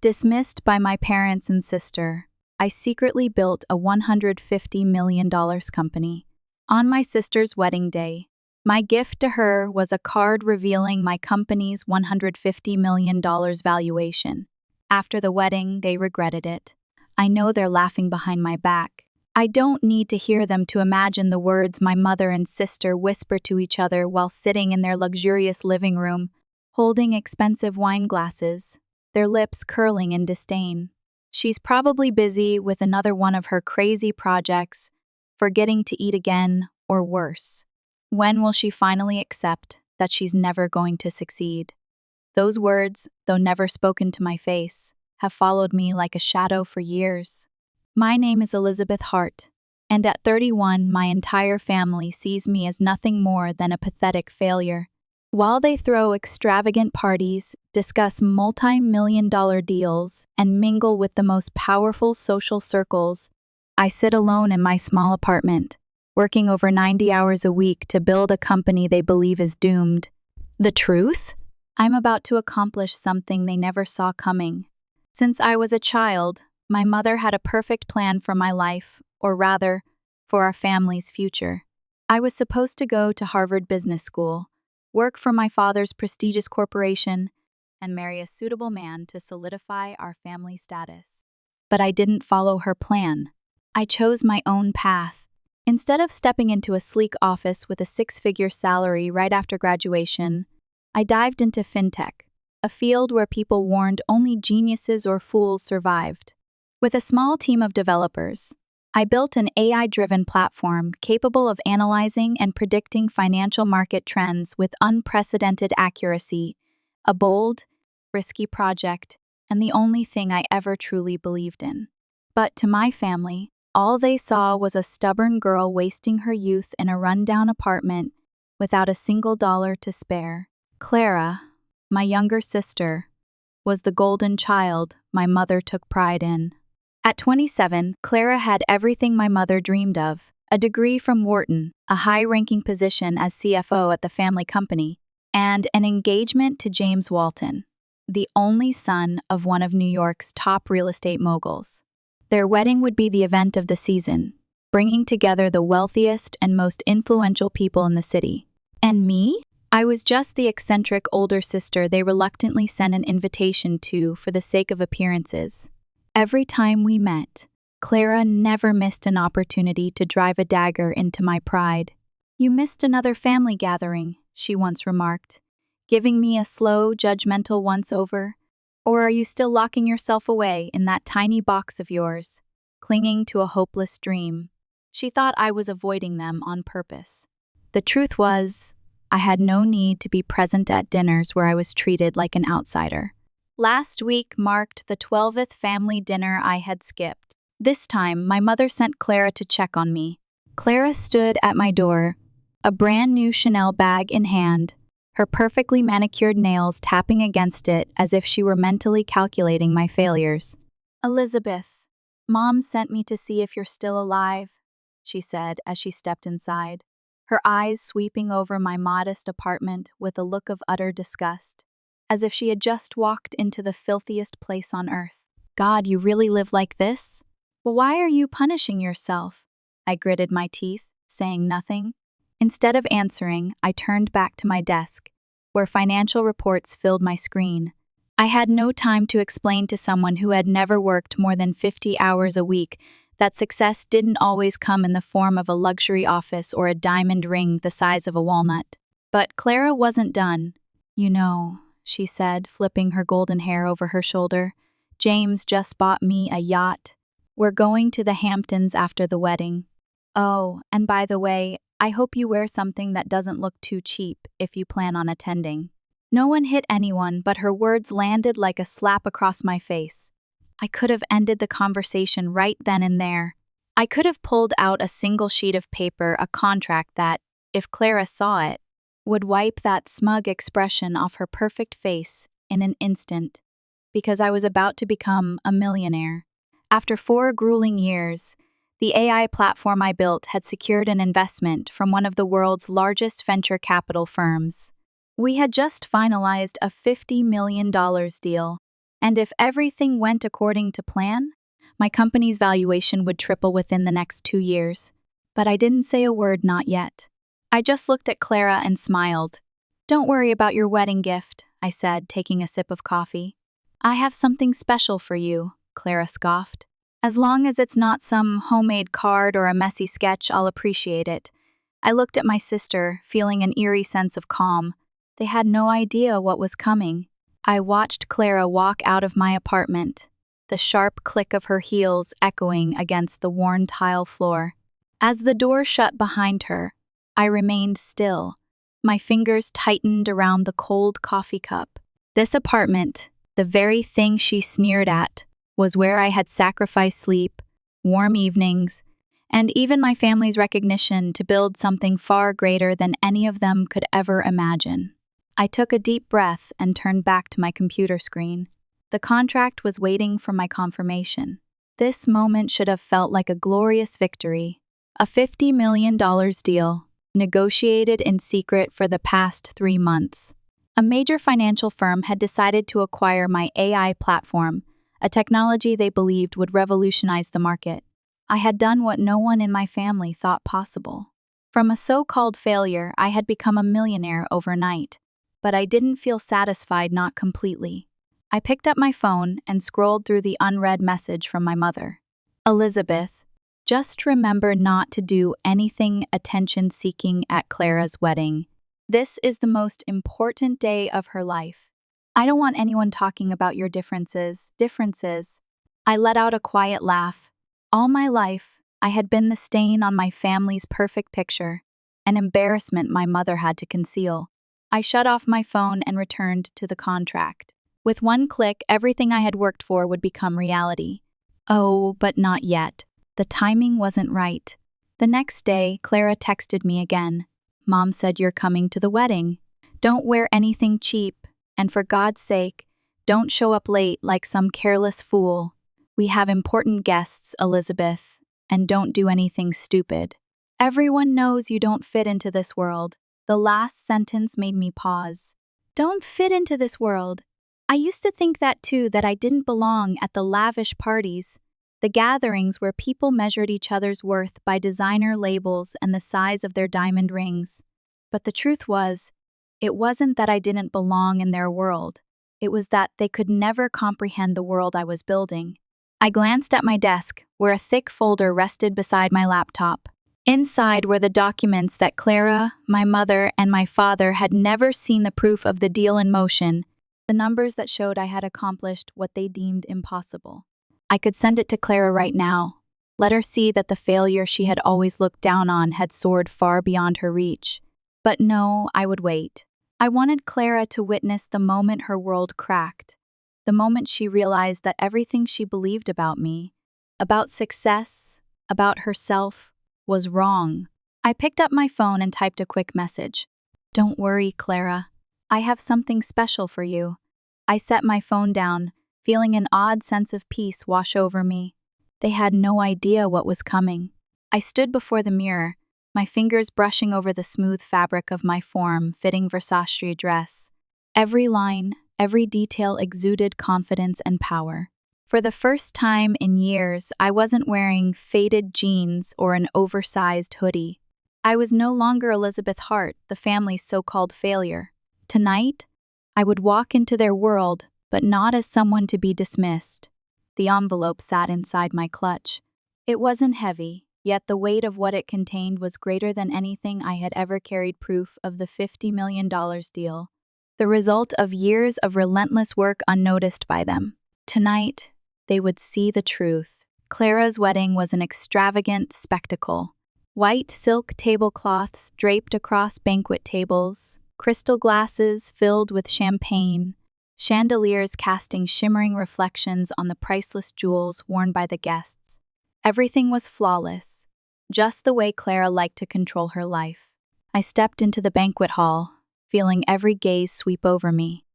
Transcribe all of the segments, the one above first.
Dismissed by my parents and sister, I secretly built a $150 million company. On my sister's wedding day, my gift to her was a card revealing my company's $150 million valuation. After the wedding, they regretted it. I know they're laughing behind my back. I don't need to hear them to imagine the words my mother and sister whisper to each other while sitting in their luxurious living room, holding expensive wine glasses, their lips curling in disdain. She's probably busy with another one of her crazy projects, forgetting to eat again, or worse. When will she finally accept that she's never going to succeed? Those words, though never spoken to my face, have followed me like a shadow for years. My name is Elizabeth Hart, and at 31, my entire family sees me as nothing more than a pathetic failure. While they throw extravagant parties, discuss multi-million-dollar deals, and mingle with the most powerful social circles, I sit alone in my small apartment, working over 90 hours a week to build a company they believe is doomed. The truth? I'm about to accomplish something they never saw coming. Since I was a child, my mother had a perfect plan for my life, or rather, for our family's future. I was supposed to go to Harvard Business School, work for my father's prestigious corporation, and marry a suitable man to solidify our family status. But I didn't follow her plan. I chose my own path. Instead of stepping into a sleek office with a six-figure salary right after graduation, I dived into fintech, a field where people warned only geniuses or fools survived. With a small team of developers, I built an AI-driven platform capable of analyzing and predicting financial market trends with unprecedented accuracy, a bold, risky project, and the only thing I ever truly believed in. But to my family, all they saw was a stubborn girl wasting her youth in a rundown apartment without a single dollar to spare. Clara, my younger sister, was the golden child my mother took pride in. At 27, Clara had everything my mother dreamed of: a degree from Wharton, a high-ranking position as CFO at the family company, and an engagement to James Walton, the only son of one of New York's top real estate moguls. Their wedding would be the event of the season, bringing together the wealthiest and most influential people in the city. And me? I was just the eccentric older sister they reluctantly sent an invitation to for the sake of appearances. Every time we met, Clara never missed an opportunity to drive a dagger into my pride. "You missed another family gathering," she once remarked, giving me a slow, judgmental once-over. "Or are you still locking yourself away in that tiny box of yours, clinging to a hopeless dream?" She thought I was avoiding them on purpose. The truth was, I had no need to be present at dinners where I was treated like an outsider. Last week marked the 12th family dinner I had skipped. This time, my mother sent Clara to check on me. Clara stood at my door, a brand new Chanel bag in hand, her perfectly manicured nails tapping against it as if she were mentally calculating my failures. "Elizabeth, Mom sent me to see if you're still alive," she said as she stepped inside, her eyes sweeping over my modest apartment with a look of utter disgust, as if she had just walked into the filthiest place on earth. "God, you really live like this? Well, why are you punishing yourself?" I gritted my teeth, saying nothing. Instead of answering, I turned back to my desk, where financial reports filled my screen. I had no time to explain to someone who had never worked more than 50 hours a week that success didn't always come in the form of a luxury office or a diamond ring the size of a walnut. But Clara wasn't done. "You know," she said, flipping her golden hair over her shoulder, "James just bought me a yacht. We're going to the Hamptons after the wedding. Oh, and by the way, I hope you wear something that doesn't look too cheap if you plan on attending." No one hit anyone, but her words landed like a slap across my face. I could have ended the conversation right then and there. I could have pulled out a single sheet of paper, a contract that, if Clara saw it, would wipe that smug expression off her perfect face in an instant, because I was about to become a millionaire. After 4 grueling years, the AI platform I built had secured an investment from one of the world's largest venture capital firms. We had just finalized a $50 million deal, And if everything went according to plan, my company's valuation would triple within the next 2 years. But I didn't say a word, not yet. I just looked at Clara and smiled. "Don't worry about your wedding gift," I said, taking a sip of coffee. "I have something special for you," Clara scoffed. "As long as it's not some homemade card or a messy sketch, I'll appreciate it." I looked at my sister, feeling an eerie sense of calm. They had no idea what was coming. I watched Clara walk out of my apartment, the sharp click of her heels echoing against the worn tile floor. As the door shut behind her, I remained still. My fingers tightened around the cold coffee cup. This apartment, the very thing she sneered at, was where I had sacrificed sleep, warm evenings, and even my family's recognition to build something far greater than any of them could ever imagine. I took a deep breath and turned back to my computer screen. The contract was waiting for my confirmation. This moment should have felt like a glorious victory. A $50 million deal, negotiated in secret for the past 3 months. A major financial firm had decided to acquire my AI platform, a technology they believed would revolutionize the market. I had done what no one in my family thought possible. From a so-called failure, I had become a millionaire overnight. But I didn't feel satisfied, not completely. I picked up my phone and scrolled through the unread message from my mother. "Elizabeth, just remember not to do anything attention-seeking at Clara's wedding. This is the most important day of her life. I don't want anyone talking about your differences. I let out a quiet laugh. All my life, I had been the stain on my family's perfect picture, an embarrassment my mother had to conceal. I shut off my phone and returned to the contract. With one click, everything I had worked for would become reality. Oh, but not yet. The timing wasn't right. The next day, Clara texted me again. "Mom said you're coming to the wedding. Don't wear anything cheap, and for God's sake, don't show up late like some careless fool. We have important guests, Elizabeth, and don't do anything stupid. Everyone knows you don't fit into this world." The last sentence made me pause. Don't fit into this world. I used to think that too, that I didn't belong at the lavish parties, the gatherings where people measured each other's worth by designer labels and the size of their diamond rings. But the truth was, it wasn't that I didn't belong in their world. It was that they could never comprehend the world I was building. I glanced at my desk, where a thick folder rested beside my laptop. Inside were the documents that Clara, my mother, and my father had never seen the proof of the deal in motion, the numbers that showed I had accomplished what they deemed impossible. I could send it to Clara right now, let her see that the failure she had always looked down on had soared far beyond her reach. But no, I would wait. I wanted Clara to witness the moment her world cracked, the moment she realized that everything she believed about me, about success, about herself, was wrong. I picked up my phone and typed a quick message. "Don't worry, Clara. I have something special for you." I set my phone down, feeling an odd sense of peace wash over me. They had no idea what was coming. I stood before the mirror, my fingers brushing over the smooth fabric of my form-fitting Versace dress. Every line, every detail exuded confidence and power. For the first time in years, I wasn't wearing faded jeans or an oversized hoodie. I was no longer Elizabeth Hart, the family's so-called failure. Tonight, I would walk into their world, but not as someone to be dismissed. The envelope sat inside my clutch. It wasn't heavy, yet the weight of what it contained was greater than anything I had ever carried. Proof of the $50 million deal. The result of years of relentless work unnoticed by them. Tonight, they would see the truth. Clara's wedding was an extravagant spectacle. White silk tablecloths draped across banquet tables, crystal glasses filled with champagne, chandeliers casting shimmering reflections on the priceless jewels worn by the guests. Everything was flawless, just the way Clara liked to control her life. I stepped into the banquet hall, feeling every gaze sweep over me.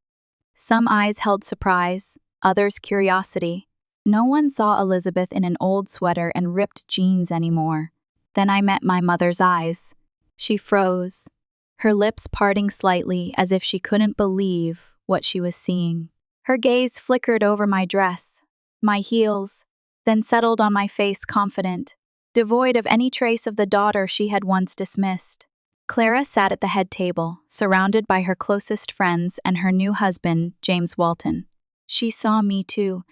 Some eyes held surprise, others curiosity. No one saw Elizabeth in an old sweater and ripped jeans anymore. Then I met my mother's eyes. She froze, her lips parting slightly as if she couldn't believe what she was seeing. Her gaze flickered over my dress, my heels, then settled on my face confident, devoid of any trace of the daughter she had once dismissed. Clara sat at the head table, surrounded by her closest friends and her new husband, James Walton. She saw me too,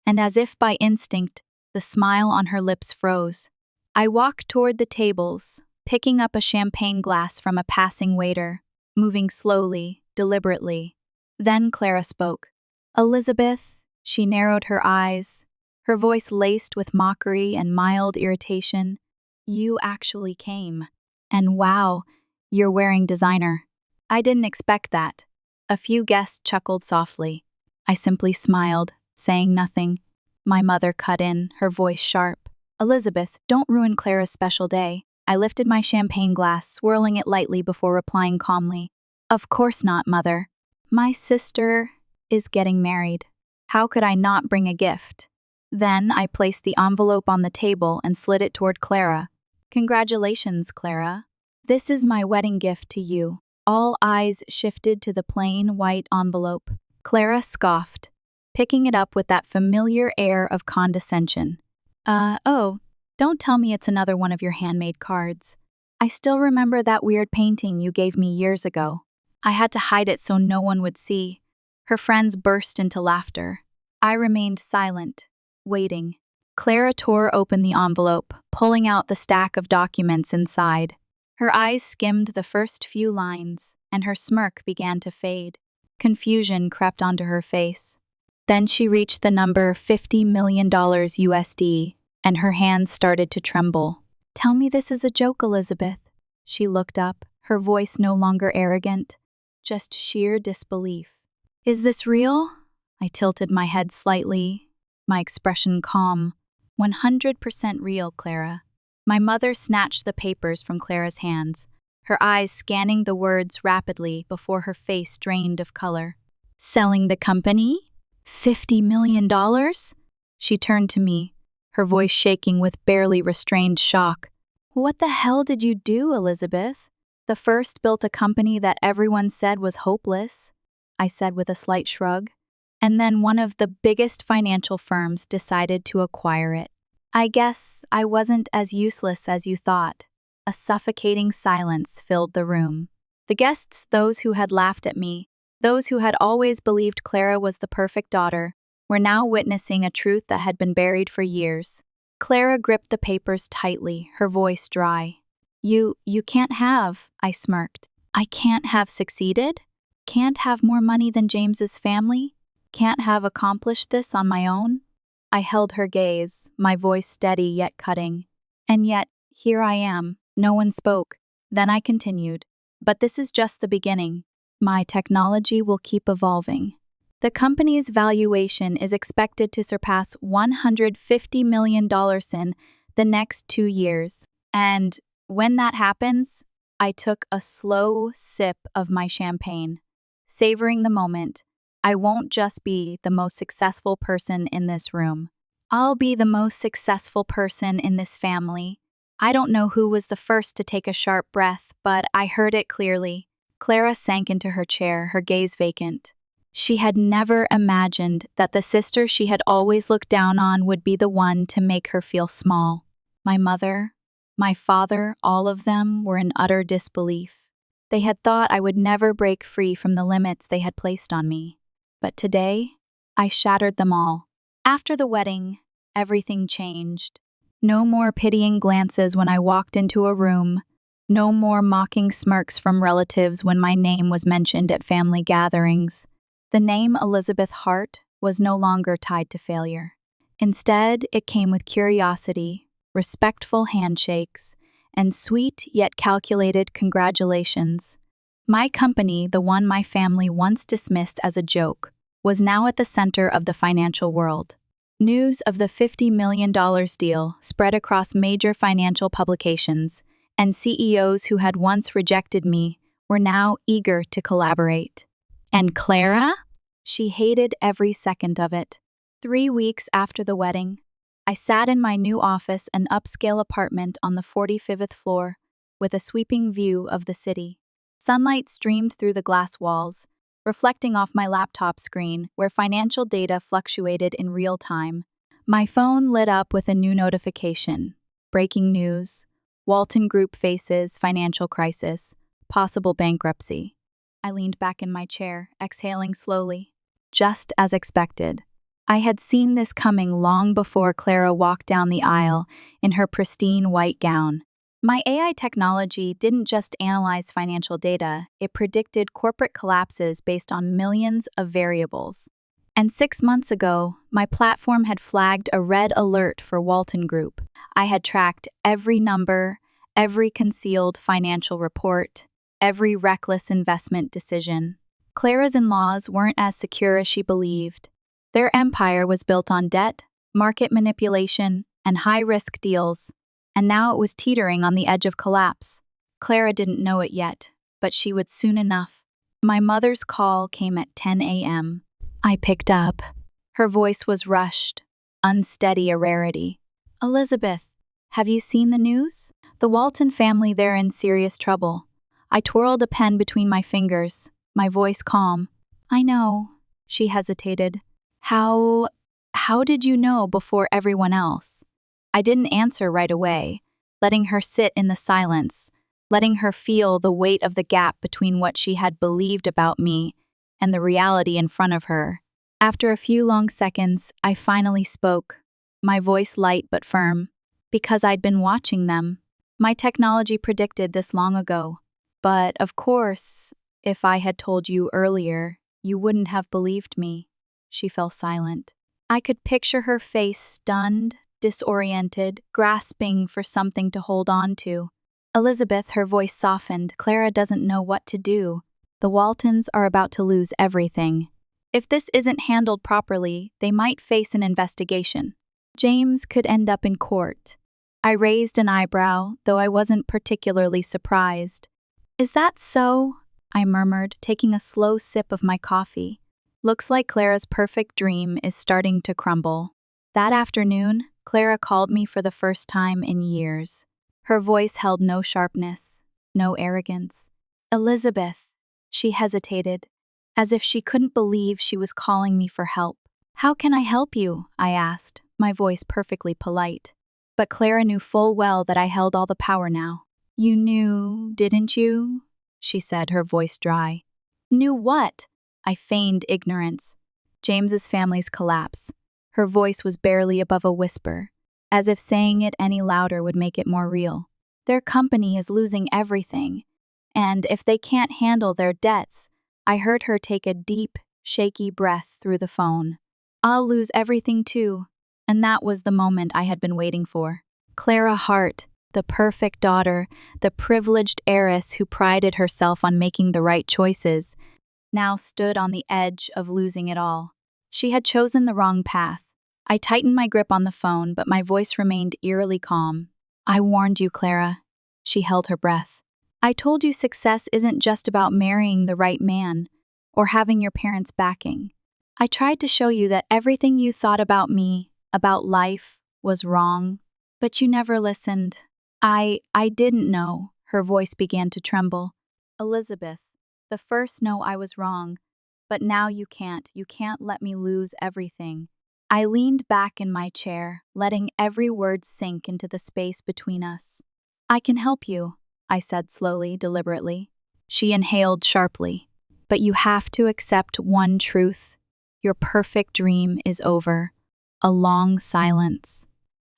and as if by instinct, the smile on her lips froze. I walked toward the tables, picking up a champagne glass from a passing waiter, moving slowly, deliberately. Then Clara spoke. "Elizabeth," she narrowed her eyes, her voice laced with mockery and mild irritation, "you actually came. And wow, you're wearing designer." I didn't expect that. A few guests chuckled softly. I simply smiled, saying nothing. My mother cut in, her voice sharp. "Elizabeth, don't ruin Clara's special day." I lifted my champagne glass, swirling it lightly before replying calmly. "Of course not, Mother. My sister is getting married. How could I not bring a gift?" Then I placed the envelope on the table and slid it toward Clara. "Congratulations, Clara. This is my wedding gift to you." All eyes shifted to the plain white envelope. Clara scoffed, picking it up with that familiar air of condescension. Oh, don't tell me it's another one of your handmade cards. I still remember that weird painting you gave me years ago. I had to hide it so no one would see." Her friends burst into laughter. I remained silent, waiting. Clara tore open the envelope, pulling out the stack of documents inside. Her eyes skimmed the first few lines, and her smirk began to fade. Confusion crept onto her face. Then she reached the number $50 million USD, and her hands started to tremble. "Tell me this is a joke, Elizabeth." She looked up, her voice no longer arrogant, just sheer disbelief. "Is this real?" I tilted my head slightly, my expression calm. 100% real, Clara." My mother snatched the papers from Clara's hands, her eyes scanning the words rapidly before her face drained of color. "Selling the company? $50 million? She turned to me, her voice shaking with barely restrained shock. "What the hell did you do, Elizabeth?" "The first built a company that everyone said was hopeless," I said with a slight shrug. "And then one of the biggest financial firms decided to acquire it. I guess I wasn't as useless as you thought." A suffocating silence filled the room. The guests, those who had laughed at me, those who had always believed Clara was the perfect daughter, were now witnessing a truth that had been buried for years. Clara gripped the papers tightly, her voice dry. You can't have," I smirked. "I can't have succeeded? Can't have more money than James's family? Can't have accomplished this on my own?" I held her gaze, my voice steady yet cutting. "And yet, here I am." No one spoke. Then I continued. "But this is just the beginning. My technology will keep evolving. The company's valuation is expected to surpass $150 million in the next 2 years. And when that happens," I took a slow sip of my champagne, savoring the moment. "I won't just be the most successful person in this room. I'll be the most successful person in this family." I don't know who was the first to take a sharp breath, but I heard it clearly. Clara sank into her chair, her gaze vacant. She had never imagined that the sister she had always looked down on would be the one to make her feel small. My mother, my father, all of them were in utter disbelief. They had thought I would never break free from the limits they had placed on me. But today, I shattered them all. After the wedding, everything changed. No more pitying glances when I walked into a room. No more mocking smirks from relatives when my name was mentioned at family gatherings. The name Elizabeth Hart was no longer tied to failure. Instead, it came with curiosity, respectful handshakes, and sweet yet calculated congratulations. My company, the one my family once dismissed as a joke, was now at the center of the financial world. News of the $50 million deal spread across major financial publications, and CEOs who had once rejected me were now eager to collaborate. And Clara? She hated every second of it. 3 weeks after the wedding, I sat in my new office, an upscale apartment on the 45th floor, with a sweeping view of the city. Sunlight streamed through the glass walls, reflecting off my laptop screen where financial data fluctuated in real time. My phone lit up with a new notification. Breaking news. Walton Group faces financial crisis. Possible bankruptcy. I leaned back in my chair, exhaling slowly. Just as expected. I had seen this coming long before Clara walked down the aisle in her pristine white gown. My AI technology didn't just analyze financial data, it predicted corporate collapses based on millions of variables. And 6 months ago, my platform had flagged a red alert for Walton Group. I had tracked every number, every concealed financial report, every reckless investment decision. Clara's in-laws weren't as secure as she believed. Their empire was built on debt, market manipulation, and high-risk deals, and now it was teetering on the edge of collapse. Clara didn't know it yet, but she would soon enough. My mother's call came at 10 a.m. I picked up. Her voice was rushed, unsteady, a rarity. "Elizabeth, have you seen the news? The Walton family, they're in serious trouble." I twirled a pen between my fingers, my voice calm. "I know," she hesitated. How did you know before everyone else?" I didn't answer right away, letting her sit in the silence, letting her feel the weight of the gap between what she had believed about me and the reality in front of her. After a few long seconds, I finally spoke, my voice light but firm, because I'd been watching them. My technology predicted this long ago. But, of course, if I had told you earlier, you wouldn't have believed me. She fell silent. I could picture her face stunned, disoriented, grasping for something to hold on to. "Elizabeth," her voice softened, "Clara doesn't know what to do. The Waltons are about to lose everything. If this isn't handled properly, they might face an investigation. James could end up in court." I raised an eyebrow, though I wasn't particularly surprised. "Is that so?" I murmured, taking a slow sip of my coffee. Looks like Clara's perfect dream is starting to crumble. That afternoon, Clara called me for the first time in years. Her voice held no sharpness, no arrogance. "Elizabeth," she hesitated, as if she couldn't believe she was calling me for help. "How can I help you?" I asked, my voice perfectly polite. But Clara knew full well that I held all the power now. "You knew, didn't you?" she said, her voice dry. "Knew what?" I feigned ignorance. "James's family's collapse." Her voice was barely above a whisper, as if saying it any louder would make it more real. "Their company is losing everything, and if they can't handle their debts," I heard her take a deep, shaky breath through the phone. "I'll lose everything too." And that was the moment I had been waiting for. Clara Hart, the perfect daughter, the privileged heiress who prided herself on making the right choices, now stood on the edge of losing it all. She had chosen the wrong path. I tightened my grip on the phone, but my voice remained eerily calm. "I warned you, Clara." She held her breath. "I told you success isn't just about marrying the right man or having your parents' backing. I tried to show you that everything you thought about me, about life, was wrong, but you never listened. I didn't know." Her voice began to tremble. "Elizabeth, the first no, I was wrong, but now you can't let me lose everything." I leaned back in my chair, letting every word sink into the space between us. "I can help you," I said slowly, deliberately. She inhaled sharply. "But you have to accept one truth. Your perfect dream is over." A long silence.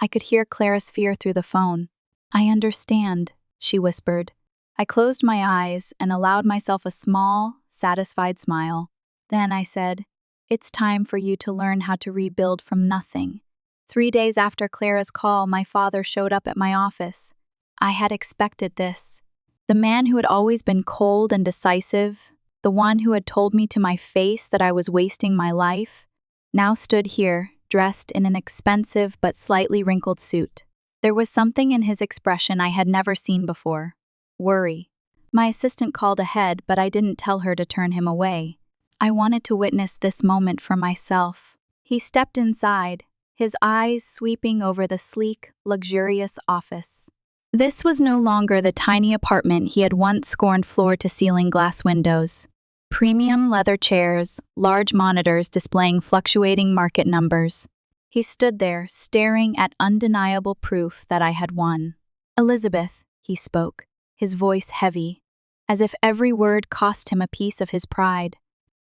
I could hear Clara's fear through the phone. "I understand," she whispered. I closed my eyes and allowed myself a small, satisfied smile. Then I said, "It's time for you to learn how to rebuild from nothing." 3 days after Clara's call, my father showed up at my office. I had expected this. The man who had always been cold and decisive, the one who had told me to my face that I was wasting my life, now stood here, dressed in an expensive but slightly wrinkled suit. There was something in his expression I had never seen before. Worry. My assistant called ahead, but I didn't tell her to turn him away. I wanted to witness this moment for myself. He stepped inside, his eyes sweeping over the sleek, luxurious office. This was no longer the tiny apartment he had once scorned floor-to-ceiling glass windows. Premium leather chairs, large monitors displaying fluctuating market numbers. He stood there, staring at undeniable proof that I had won. "Elizabeth," he spoke, his voice heavy, as if every word cost him a piece of his pride.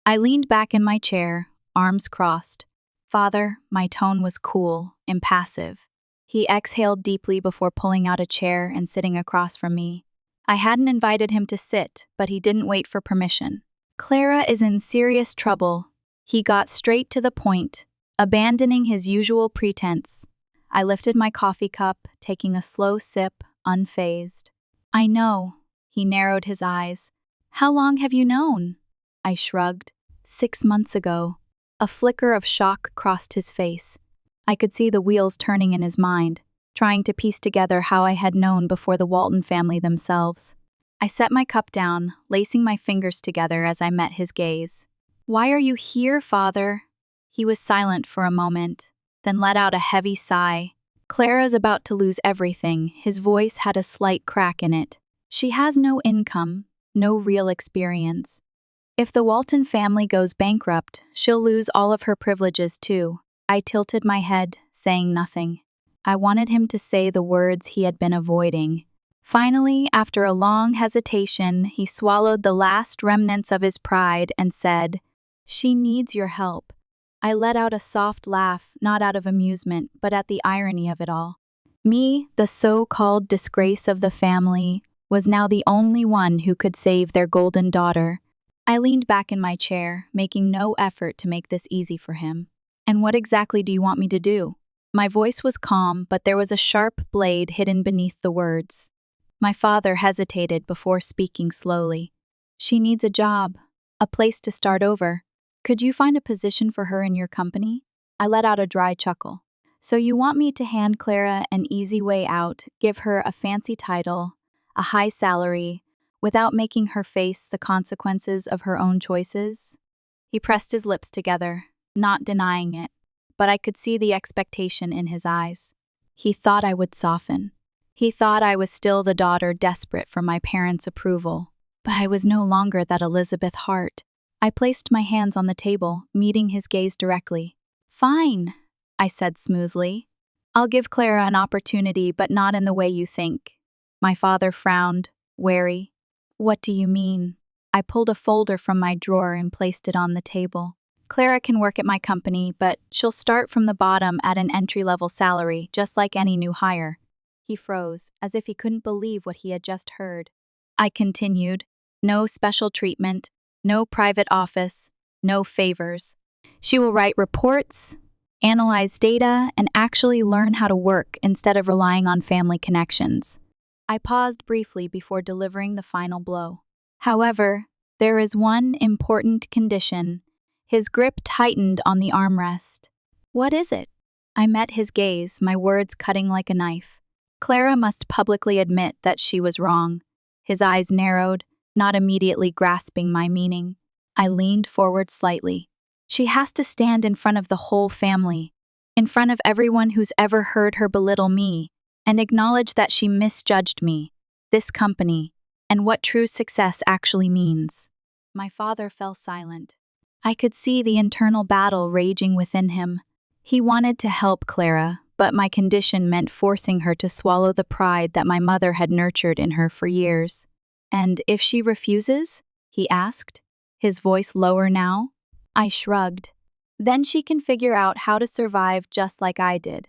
I leaned back in my chair, arms crossed. "Father," my tone was cool, impassive. He exhaled deeply before pulling out a chair and sitting across from me. I hadn't invited him to sit, but he didn't wait for permission. "Clara is in serious trouble." He got straight to the point, abandoning his usual pretense. I lifted my coffee cup, taking a slow sip, unfazed. "I know." He narrowed his eyes. "How long have you known?" I shrugged. 6 months ago." A flicker of shock crossed his face. I could see the wheels turning in his mind, trying to piece together how I had known before the Walton family themselves. I set my cup down, lacing my fingers together as I met his gaze. "Why are you here, Father?" He was silent for a moment, then let out a heavy sigh. "Clara's about to lose everything." His voice had a slight crack in it. "She has no income, no real experience. If the Walton family goes bankrupt, she'll lose all of her privileges too." I tilted my head, saying nothing. I wanted him to say the words he had been avoiding. Finally, after a long hesitation, he swallowed the last remnants of his pride and said, "She needs your help." I let out a soft laugh, not out of amusement, but at the irony of it all. Me, the so-called disgrace of the family, was now the only one who could save their golden daughter. I leaned back in my chair, making no effort to make this easy for him. "And what exactly do you want me to do?" My voice was calm, but there was a sharp blade hidden beneath the words. My father hesitated before speaking slowly. "She needs a job, a place to start over. Could you find a position for her in your company?" I let out a dry chuckle. "So you want me to hand Clara an easy way out, give her a fancy title, a high salary, without making her face the consequences of her own choices?" He pressed his lips together, not denying it, but I could see the expectation in his eyes. He thought I would soften. He thought I was still the daughter desperate for my parents' approval. But I was no longer that Elizabeth Hart. I placed my hands on the table, meeting his gaze directly. "Fine," I said smoothly. "I'll give Clara an opportunity, but not in the way you think." My father frowned, wary. "What do you mean?" I pulled a folder from my drawer and placed it on the table. "Clara can work at my company, but she'll start from the bottom at an entry-level salary, just like any new hire." He froze, as if he couldn't believe what he had just heard. I continued, "No special treatment, no private office, no favors. She will write reports, analyze data, and actually learn how to work instead of relying on family connections." I paused briefly before delivering the final blow. "However, there is one important condition." His grip tightened on the armrest. "What is it?" I met his gaze, my words cutting like a knife. "Clara must publicly admit that she was wrong." His eyes narrowed, not immediately grasping my meaning. I leaned forward slightly. "She has to stand in front of the whole family, in front of everyone who's ever heard her belittle me, and acknowledge that she misjudged me, this company, and what true success actually means." My father fell silent. I could see the internal battle raging within him. He wanted to help Clara, but my condition meant forcing her to swallow the pride that my mother had nurtured in her for years. "And if she refuses?" he asked, his voice lower now. I shrugged. "Then she can figure out how to survive just like I did."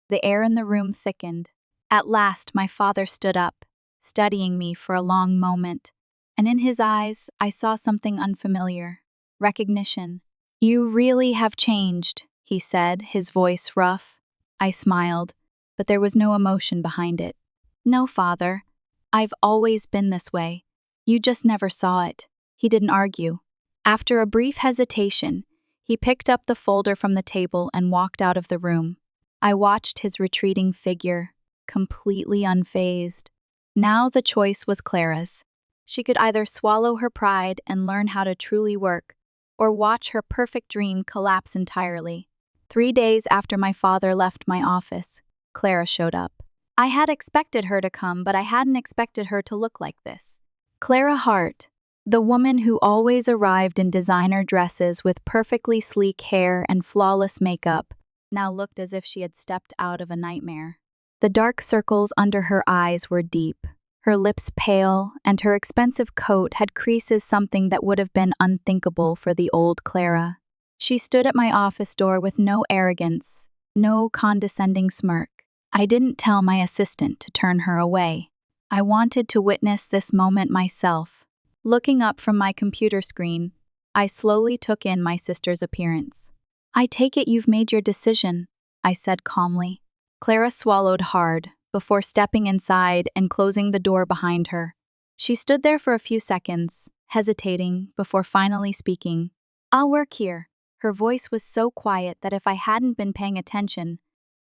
The air in the room thickened. At last, my father stood up, studying me for a long moment, and in his eyes, I saw something unfamiliar. Recognition. "You really have changed," he said, his voice rough. I smiled, but there was no emotion behind it. "No, Father. I've always been this way. You just never saw it." He didn't argue. After a brief hesitation, he picked up the folder from the table and walked out of the room. I watched his retreating figure, completely unfazed. Now the choice was Clara's. She could either swallow her pride and learn how to truly work, or watch her perfect dream collapse entirely. 3 days after my father left my office, Clara showed up. I had expected her to come, but I hadn't expected her to look like this. Clara Hart, The woman who always arrived in designer dresses with perfectly sleek hair and flawless makeup now looked as if she had stepped out of a nightmare. The dark circles under her eyes were deep, her lips pale, and her expensive coat had creases, something that would have been unthinkable for the old Clara. She stood at my office door with no arrogance, no condescending smirk. I didn't tell my assistant to turn her away. I wanted to witness this moment myself. Looking up from my computer screen, I slowly took in my sister's appearance. "I take it you've made your decision," I said calmly. Clara swallowed hard before stepping inside and closing the door behind her. She stood there for a few seconds, hesitating before finally speaking. "I'll work here." Her voice was so quiet that if I hadn't been paying attention,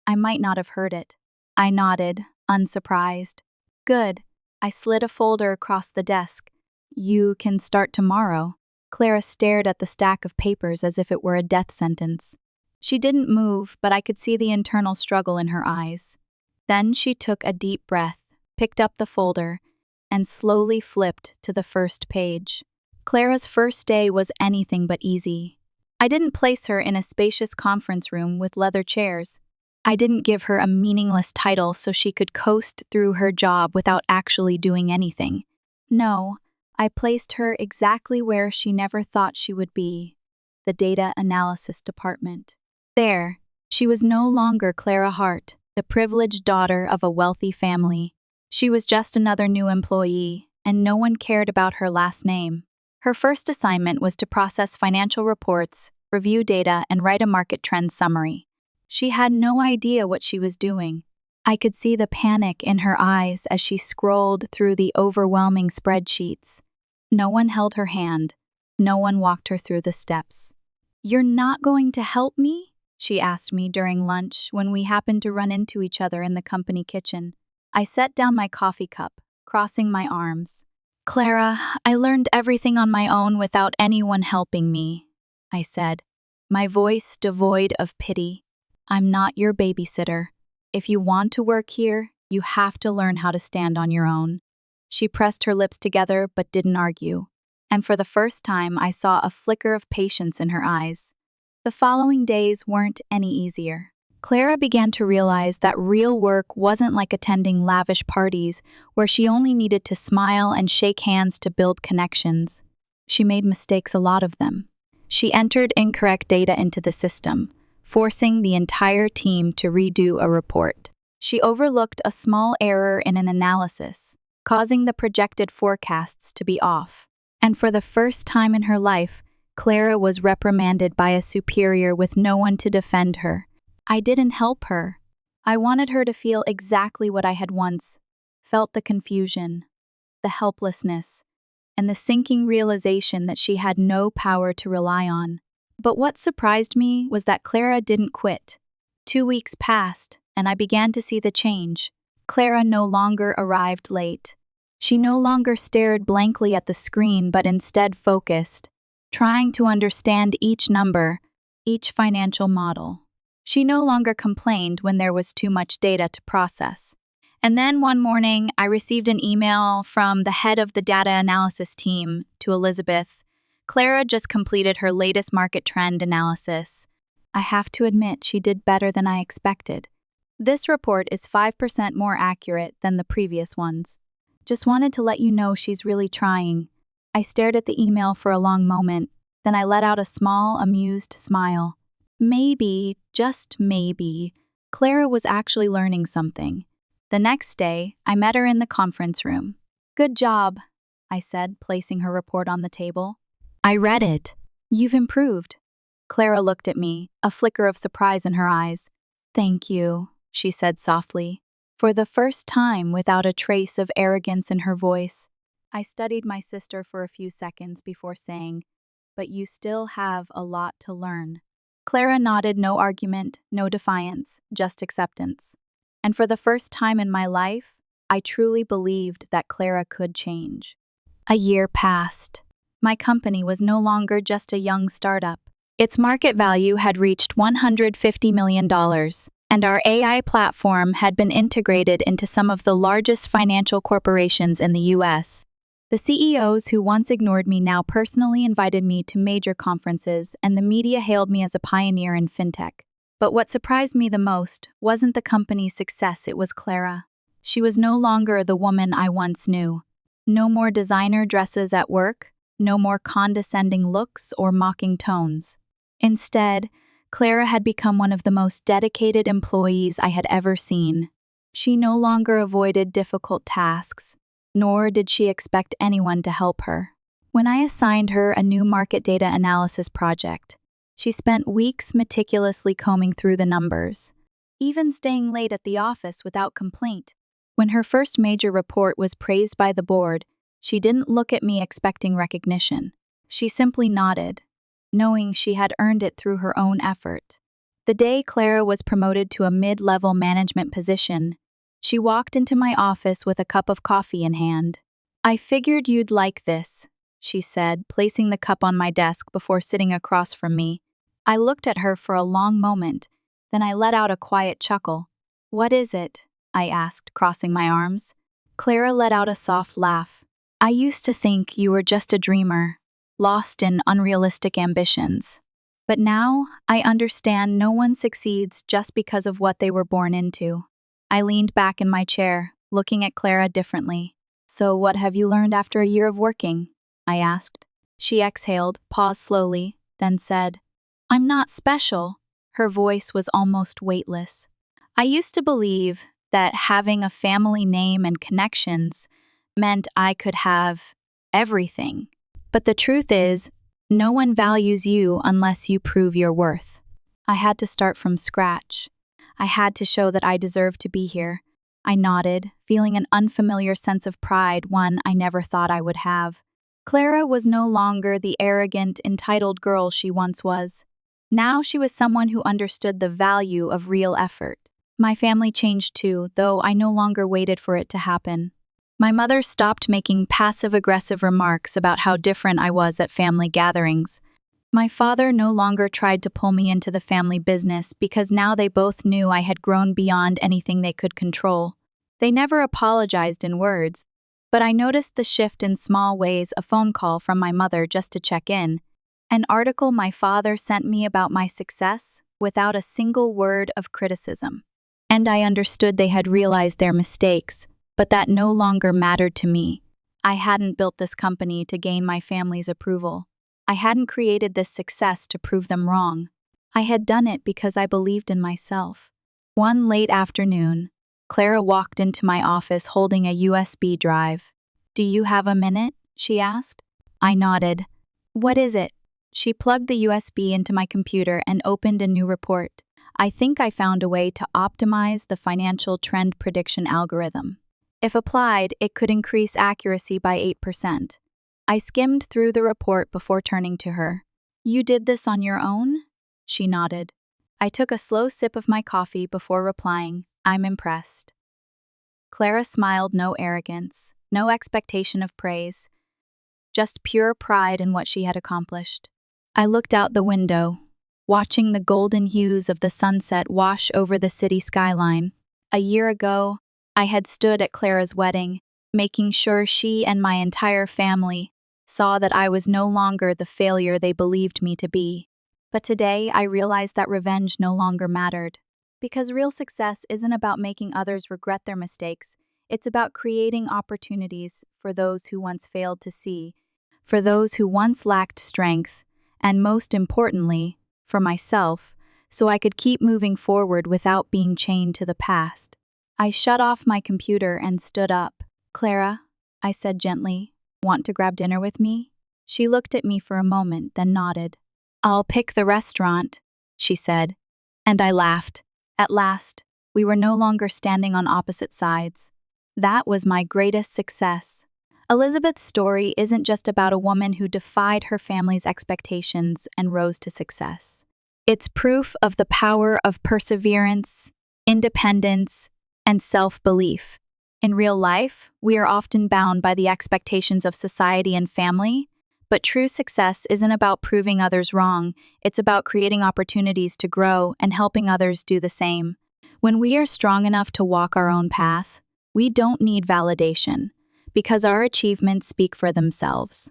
I might not have heard it. I nodded, unsurprised. "Good." I slid a folder across the desk. "You can start tomorrow." Clara stared at the stack of papers as if it were a death sentence. She didn't move, but I could see the internal struggle in her eyes. Then she took a deep breath, picked up the folder, and slowly flipped to the first page. Clara's first day was anything but easy. I didn't place her in a spacious conference room with leather chairs. I didn't give her a meaningless title so she could coast through her job without actually doing anything. No, I placed her exactly where she never thought she would be, the data analysis department. There, she was no longer Clara Hart, the privileged daughter of a wealthy family. She was just another new employee, and no one cared about her last name. Her first assignment was to process financial reports, review data, and write a market trend summary. She had no idea what she was doing. I could see the panic in her eyes as she scrolled through the overwhelming spreadsheets. No one held her hand. No one walked her through the steps. "You're not going to help me?" she asked me during lunch when we happened to run into each other in the company kitchen. I set down my coffee cup, crossing my arms. "Clara, I learned everything on my own without anyone helping me," I said, my voice devoid of pity. "I'm not your babysitter. If you want to work here, you have to learn how to stand on your own." She pressed her lips together but didn't argue, and for the first time I saw a flicker of patience in her eyes. The following days weren't any easier. Clara began to realize that real work wasn't like attending lavish parties where she only needed to smile and shake hands to build connections. She made mistakes, a lot of them. She entered incorrect data into the system, forcing the entire team to redo a report. She overlooked a small error in an analysis, causing the projected forecasts to be off. And for the first time in her life, Clara was reprimanded by a superior with no one to defend her. I didn't help her. I wanted her to feel exactly what I had once felt: the confusion, the helplessness, and the sinking realization that she had no power to rely on. But what surprised me was that Clara didn't quit. 2 weeks passed, and I began to see the change. Clara no longer arrived late. She no longer stared blankly at the screen, but instead focused, trying to understand each number, each financial model. She no longer complained when there was too much data to process. And then one morning, I received an email from the head of the data analysis team to Elizabeth. "Clara just completed her latest market trend analysis. I have to admit, she did better than I expected. This report is 5% more accurate than the previous ones. Just wanted to let you know she's really trying." I stared at the email for a long moment, then I let out a small, amused smile. Maybe, just maybe, Clara was actually learning something. The next day, I met her in the conference room. "Good job," I said, placing her report on the table. "I read it. You've improved." Clara looked at me, a flicker of surprise in her eyes. "Thank you," she said softly, for the first time without a trace of arrogance in her voice. I studied my sister for a few seconds before saying, "But you still have a lot to learn." Clara nodded, no argument, no defiance, just acceptance. And for the first time in my life, I truly believed that Clara could change. A year passed. My company was no longer just a young startup. Its market value had reached $150 million, and our AI platform had been integrated into some of the largest financial corporations in the US. The CEOs who once ignored me now personally invited me to major conferences, and the media hailed me as a pioneer in fintech. But what surprised me the most wasn't the company's success, it was Clara. She was no longer the woman I once knew. No more designer dresses at work, no more condescending looks or mocking tones. Instead, Clara had become one of the most dedicated employees I had ever seen. She no longer avoided difficult tasks, nor did she expect anyone to help her. When I assigned her a new market data analysis project, she spent weeks meticulously combing through the numbers, even staying late at the office without complaint. When her first major report was praised by the board, she didn't look at me expecting recognition. She simply nodded, knowing she had earned it through her own effort. The day Clara was promoted to a mid-level management position, she walked into my office with a cup of coffee in hand. "I figured you'd like this," she said, placing the cup on my desk before sitting across from me. I looked at her for a long moment, then I let out a quiet chuckle. "What is it?" I asked, crossing my arms. Clara let out a soft laugh. "I used to think you were just a dreamer, lost in unrealistic ambitions. But now, I understand no one succeeds just because of what they were born into." I leaned back in my chair, looking at Clara differently. "So what have you learned after a year of working?" I asked. She exhaled, paused slowly, then said, "I'm not special." Her voice was almost weightless. "I used to believe that having a family name and connections meant I could have everything. But the truth is, no one values you unless you prove your worth." I had to start from scratch. I had to show that I deserved to be here. I nodded, feeling an unfamiliar sense of pride, one I never thought I would have. Clara was no longer the arrogant, entitled girl she once was. Now she was someone who understood the value of real effort. My family changed too, though I no longer waited for it to happen. My mother stopped making passive-aggressive remarks about how different I was at family gatherings. My father no longer tried to pull me into the family business because now they both knew I had grown beyond anything they could control. They never apologized in words, but I noticed the shift in small ways: a phone call from my mother just to check in, an article my father sent me about my success without a single word of criticism. And I understood they had realized their mistakes, but that no longer mattered to me. I hadn't built this company to gain my family's approval. I hadn't created this success to prove them wrong. I had done it because I believed in myself. One late afternoon, Clara walked into my office holding a USB drive. "Do you have a minute?" she asked. I nodded. "What is it?" She plugged the USB into my computer and opened a new report. "I think I found a way to optimize the financial trend prediction algorithm. If applied, it could increase accuracy by 8%. I skimmed through the report before turning to her. "You did this on your own?" She nodded. I took a slow sip of my coffee before replying, "I'm impressed." Clara smiled, no arrogance, no expectation of praise, just pure pride in what she had accomplished. I looked out the window, watching the golden hues of the sunset wash over the city skyline. A year ago, I had stood at Clara's wedding, making sure she and my entire family saw that I was no longer the failure they believed me to be. But today, I realized that revenge no longer mattered. Because real success isn't about making others regret their mistakes, it's about creating opportunities for those who once failed to see, for those who once lacked strength, and most importantly, for myself, so I could keep moving forward without being chained to the past. I shut off my computer and stood up. "Clara," I said gently, "want to grab dinner with me?" She looked at me for a moment, then nodded. "I'll pick the restaurant," she said, and I laughed. At last, we were no longer standing on opposite sides. That was my greatest success. Elizabeth's story isn't just about a woman who defied her family's expectations and rose to success. It's proof of the power of perseverance, independence, and self-belief. In real life, we are often bound by the expectations of society and family, but true success isn't about proving others wrong. It's about creating opportunities to grow and helping others do the same. When we are strong enough to walk our own path, we don't need validation, because our achievements speak for themselves.